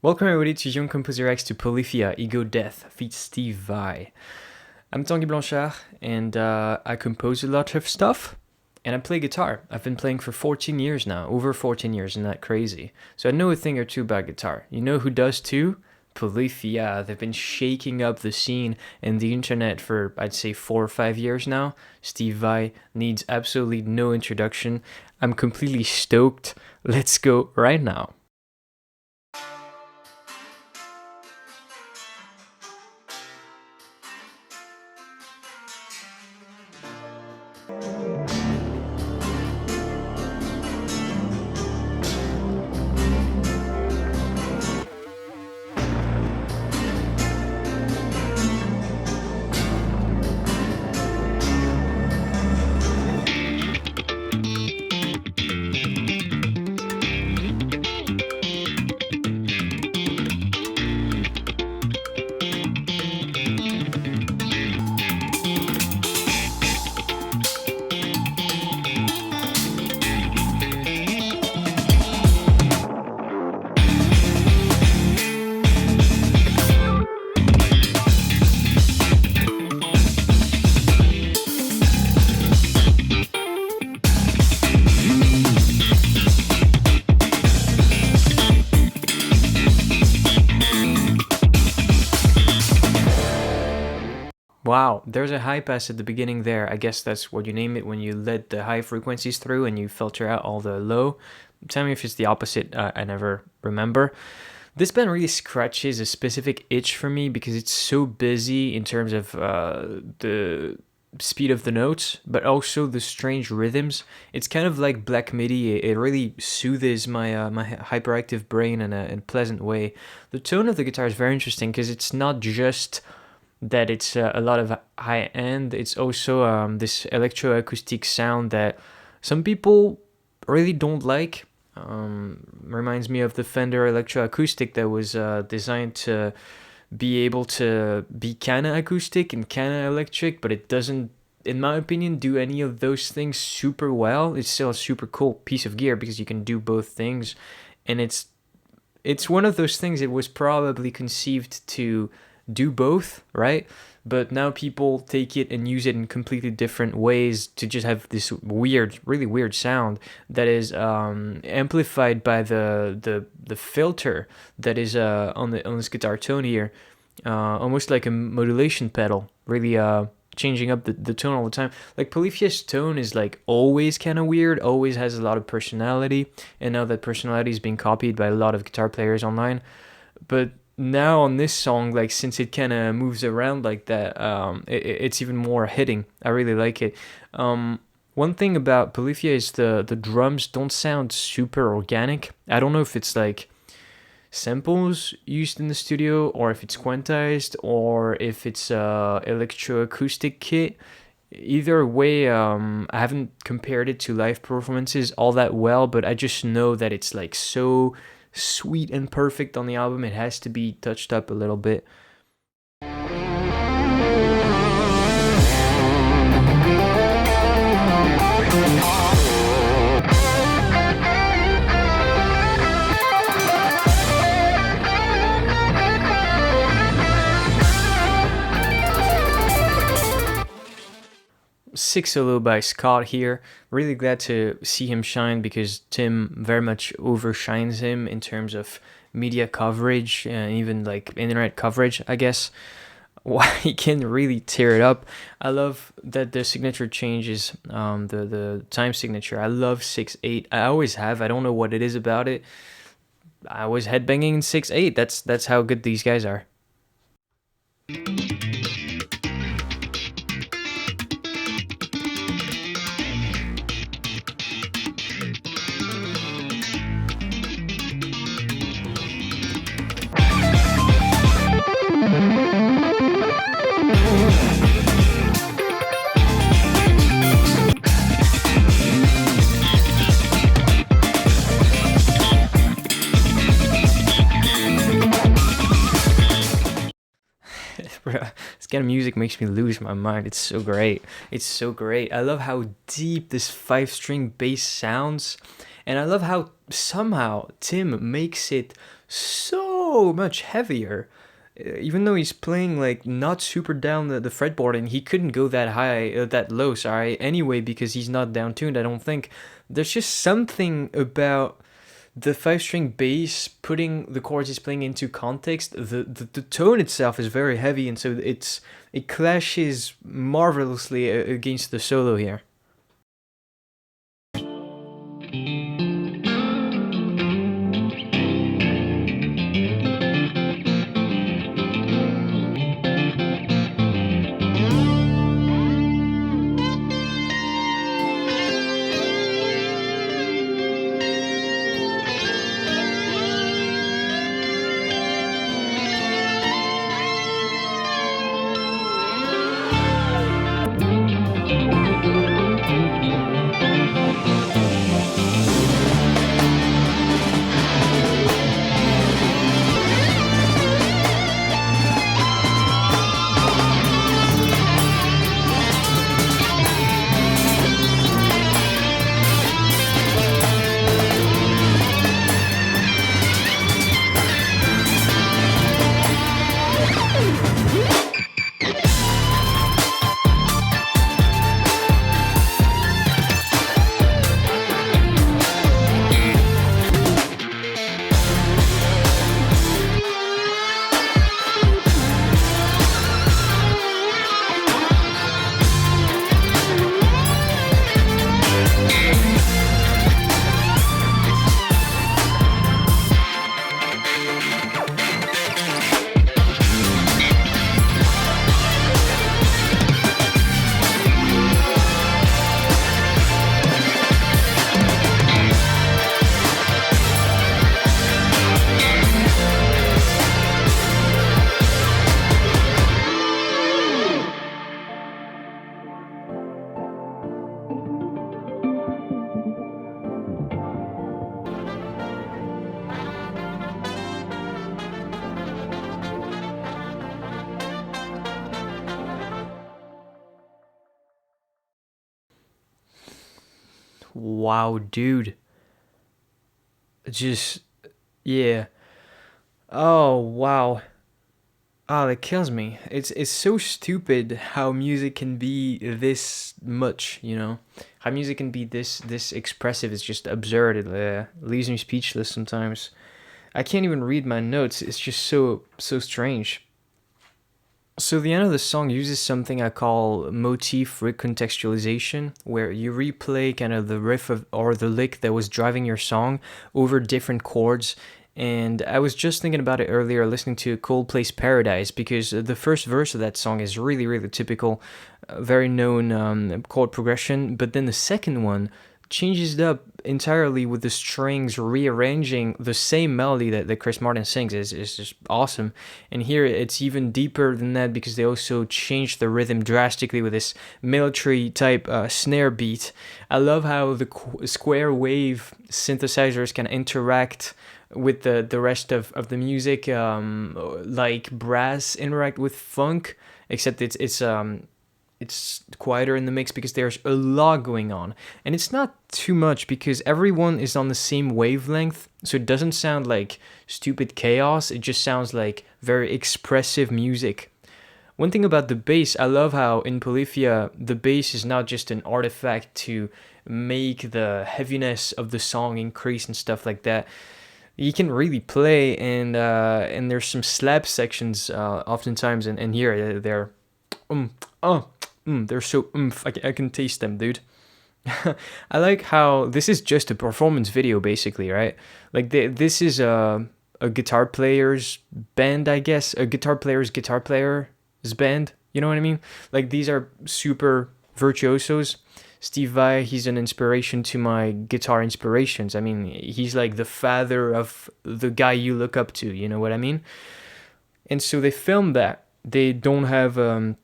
Welcome everybody to Young Composer X to Polyphia, Ego Death, feat Steve Vai. I'm Tanguy Blanchard, and I compose a lot of stuff, and I play guitar. I've been playing for 14 years now, over 14 years, isn't that crazy? So I know a thing or two about guitar. You know who does too? Polyphia. They've been shaking up the scene and the internet for, I'd say, 4 or 5 years now. Steve Vai needs absolutely no introduction. I'm completely stoked. Let's go right now. Wow, there's a high pass at the beginning there. I guess that's what you name it when you let the high frequencies through and you filter out all the low. Tell me if it's the opposite, I never remember. This band really scratches a specific itch for me because it's so busy in terms of the speed of the notes, but also the strange rhythms. It's kind of like black MIDI. It really soothes my hyperactive brain in a pleasant way. The tone of the guitar is very interesting because it's not just that it's a lot of high end. It's also this electroacoustic sound that some people really don't like. Reminds me of the Fender electroacoustic that was designed to be able to be kind of acoustic and kind of electric, but it doesn't, in my opinion, do any of those things super well. It's still a super cool piece of gear because you can do both things, and it's one of those things. It was probably conceived to do both, right? But now people take it and use it in completely different ways to just have this weird, really weird sound that is amplified by the filter that is on this guitar tone here, almost like a modulation pedal, really changing up the tone all the time. Like Polyphia's tone is like always kind of weird, always has a lot of personality, and now that personality is being copied by a lot of guitar players online. But now on this song, like since it kind of moves around like that, it's even more hitting. I really like it. One thing about Polyphia is the drums don't sound super organic. I don't know if it's like samples used in the studio or if it's quantized or if it's electroacoustic kit. Either way, I haven't compared it to live performances all that well, but I just know that it's like so sweet and perfect on the album. It has to be touched up a little bit. Sick solo by Scott here. Really glad to see him shine because Tim very much overshines him in terms of media coverage and even like internet coverage, I guess. Why he can really tear it up. I love that the signature changes, the time signature. I love 6/8. I always have. I don't know what it is about it. I was headbanging in 6/8. That's how good these guys are. This kind of music makes me lose my mind. It's so great. It's so great. I love how deep this 5-string bass sounds, and I love how somehow Tim makes it so much heavier. Even though he's playing like not super down the fretboard, and he couldn't go that high, that low, sorry, anyway, because he's not down tuned, I don't think. There's just something about the 5-string bass putting the chords he's playing into context. The tone itself is very heavy, and so it clashes marvelously against the solo here. Wow, dude. Just, yeah. Oh, wow. Oh, that kills me. It's so stupid how music can be this much, you know? How music can be this expressive is just absurd. It leaves me speechless sometimes. I can't even read my notes. It's just so strange. So the end of the song uses something I call motif recontextualization, where you replay kind of the riff of, or the lick that was driving your song over different chords. And I was just thinking about it earlier, listening to Coldplay's Paradise, because the first verse of that song is really typical, very known chord progression. But then the second one changes it up entirely with the strings rearranging the same melody that Chris Martin sings is just awesome. And here it's even deeper than that because they also changed the rhythm drastically with this military type snare beat. I love how the square wave synthesizers can interact with the rest of the music, like brass interact with funk, except it's quieter in the mix because there's a lot going on. And it's not too much because everyone is on the same wavelength, so it doesn't sound like stupid chaos, it just sounds like very expressive music. One thing about the bass, I love how in Polyphia, the bass is not just an artifact to make the heaviness of the song increase and stuff like that. You can really play, and there's some slap sections oftentimes, and here they're they're so I can taste them, dude. I like how this is just a performance video, basically, right? Like this is a guitar player's band, I guess, a guitar player's band. You know what I mean? Like these are super virtuosos. Steve Vai, he's an inspiration to my guitar inspirations. I mean, he's like the father of the guy you look up to. You know what I mean? And so they filmed that. They don't have an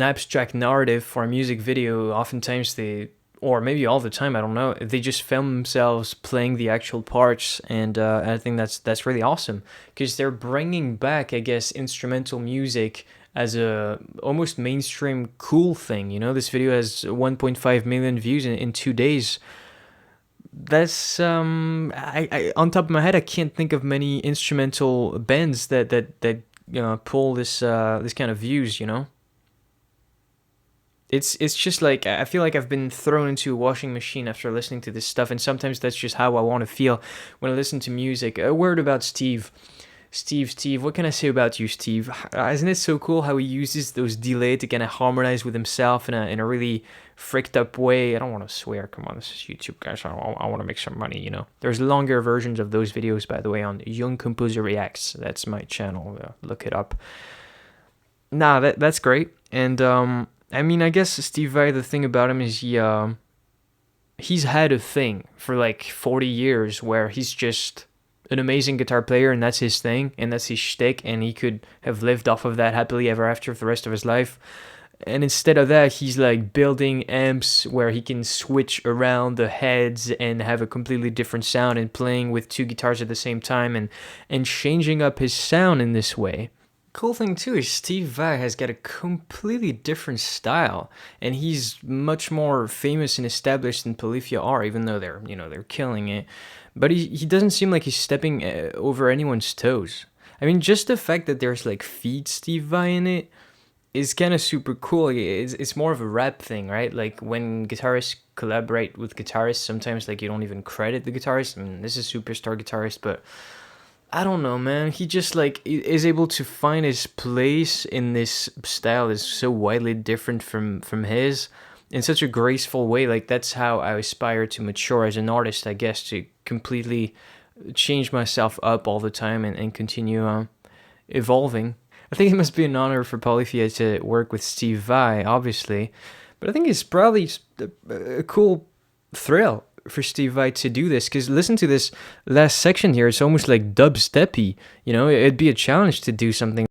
abstract narrative for a music video. Oftentimes they, or maybe all the time, I don't know, they just film themselves playing the actual parts, and I think that's really awesome because they're bringing back, I guess, instrumental music as a almost mainstream cool thing. You know, this video has 1.5 million views in 2 days. that's I on top of my head I can't think of many instrumental bands that pull this kind of views, you know. It's just like I feel like I've been thrown into a washing machine after listening to this stuff, and sometimes that's just how I want to feel when I listen to music. A word about Steve. Steve, what can I say about you, Steve? Isn't it so cool how he uses those delay to kind of harmonize with himself in a really fricked up way? I don't want to swear. Come on, this is YouTube, guys. I want to make some money, you know. There's longer versions of those videos, by the way, on Young Composer Reacts. That's my channel. Look it up. Nah, that's great. And I mean, I guess Steve Vai, the thing about him is he's had a thing for like 40 years where he's just an amazing guitar player, and that's his thing, and that's his shtick, and he could have lived off of that happily ever after for the rest of his life. And instead of that, he's like building amps where he can switch around the heads and have a completely different sound, and playing with two guitars at the same time, and changing up his sound in this way. Cool thing too is Steve Vai has got a completely different style, and he's much more famous and established than Polyphia are, even though they're killing it. But he doesn't seem like he's stepping over anyone's toes. I mean, just the fact that there's like feed Steve Vai in it is kind of super cool. It's more of a rap thing, right? Like when guitarists collaborate with guitarists, sometimes like you don't even credit the guitarist. I mean, this is a superstar guitarist, but I don't know, man. He just like is able to find his place in this style that's so widely different from his in such a graceful way. Like that's how I aspire to mature as an artist, I guess, to completely change myself up all the time and continue evolving. I think it must be an honor for Polyphia to work with Steve Vai, obviously, but I think it's probably a cool thrill for Steve Vai to do this, because listen to this last section here. It's almost like dubsteppy, you know. It'd be a challenge to do something.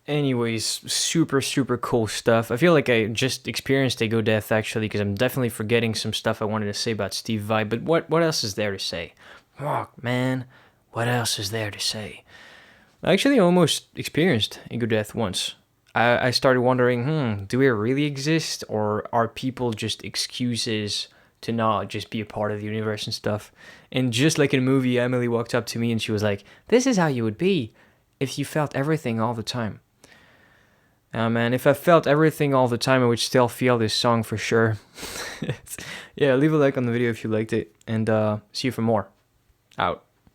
Anyways, super cool stuff. I feel like I just experienced a Go Death actually, because I'm definitely forgetting some stuff I wanted to say about Steve Vai. But what else is there to say? Oh man, what else is there to say? I actually almost experienced a Go Death once. I started wondering, do we really exist, or are people just excuses to not just be a part of the universe and stuff? And just like in a movie, Emily walked up to me and she was like, "This is how you would be if you felt everything all the time." Man, if I felt everything all the time, I would still feel this song for sure. Yeah, leave a like on the video if you liked it, and see you for more. Out.